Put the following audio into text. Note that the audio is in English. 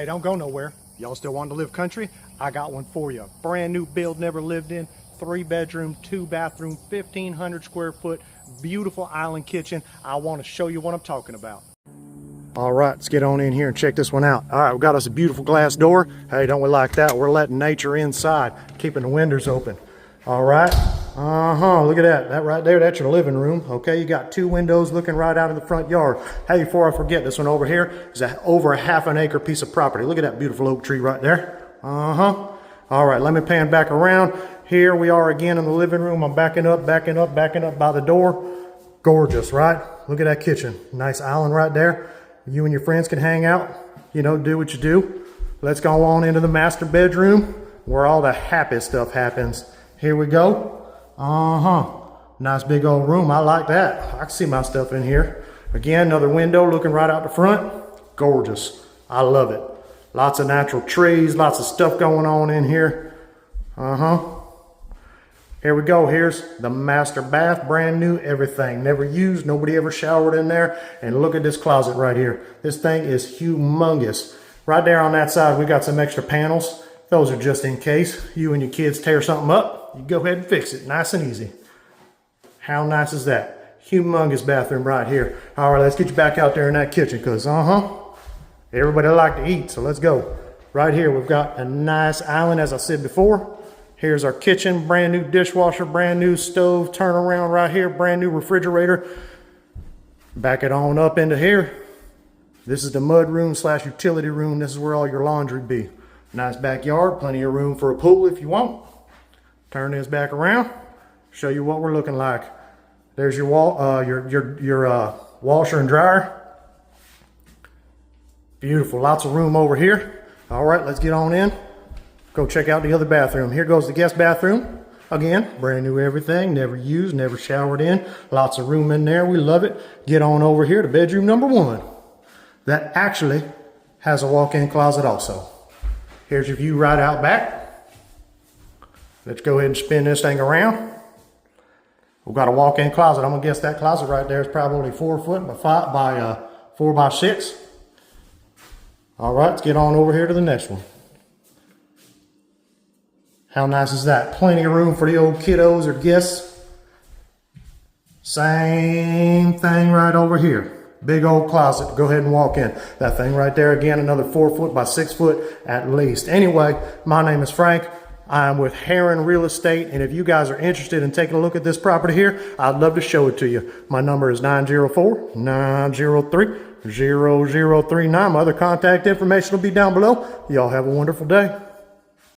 Hey, don't go nowhere. Y'all still want to live country? I got one for you. Brand new build, never lived in. 3-bedroom, 2-bathroom, 1,500 square foot, beautiful island kitchen. I want to show you what I'm talking about. All right, let's get on in here and check this one out. All right, we got us a beautiful glass door. Hey, don't we like that? We're letting nature inside, keeping the windows open. All right. Look at that. That right there, that's your living room. Okay, you got 2 windows looking right out of the front yard. Hey, before I forget, this one over here is over a half-an-acre piece of property. Look at that beautiful oak tree right there. All right, let me pan back around. Here we are again in the living room. I'm backing up by the door. Gorgeous, right? Look at that kitchen. Nice island right there. You and your friends can hang out, you know, do what you do. Let's go on into the master bedroom where all the happy stuff happens. Here we go. Nice big old room. I like that. I can see my stuff in here. Again, another window looking right out the front. Gorgeous. I love it. Lots of natural trees, lots of stuff going on in here. Here we go. Here's the master bath, brand new, everything. Never used, nobody ever showered in there. And look at this closet right here. This thing is humongous. Right there on that side, we got some extra panels. Those are just in case you and your kids tear something up. You go ahead and fix it, nice and easy. How nice is that? Humongous bathroom right here. All right, let's get you back out there in that kitchen, because everybody like to eat, so let's go. Right here, we've got a nice island, as I said before. Here's our kitchen, brand new dishwasher, brand new stove, turn around right here, brand new refrigerator. Back it on up into here. This is the mud room / utility room. This is where all your laundry be. Nice backyard, plenty of room for a pool if you want. Turn this back around, show you what we're looking like. There's your wall, your washer and dryer. Beautiful, lots of room over here. All right, let's get on in. Go check out the other bathroom. Here goes the guest bathroom. Again, brand new everything, never used, never showered in. Lots of room in there, we love it. Get on over here to bedroom number 1. That actually has a walk-in closet also. Here's your view right out back. Let's go ahead and spin this thing around. We've got a walk-in closet. I'm gonna guess that closet right there is probably 4 foot by 4 by 6. All right, let's get on over here to the next one. How nice is that? Plenty of room for the old kiddos or guests. Same thing right over here. Big old closet. Go ahead and walk in. That thing right there, again, another 4 foot by 6 foot at least. Anyway, my name is Frank. I'm with Heron Real Estate, and if you guys are interested in taking a look at this property here, I'd love to show it to you. My number is 904-903-0039. My other contact information will be down below. Y'all have a wonderful day.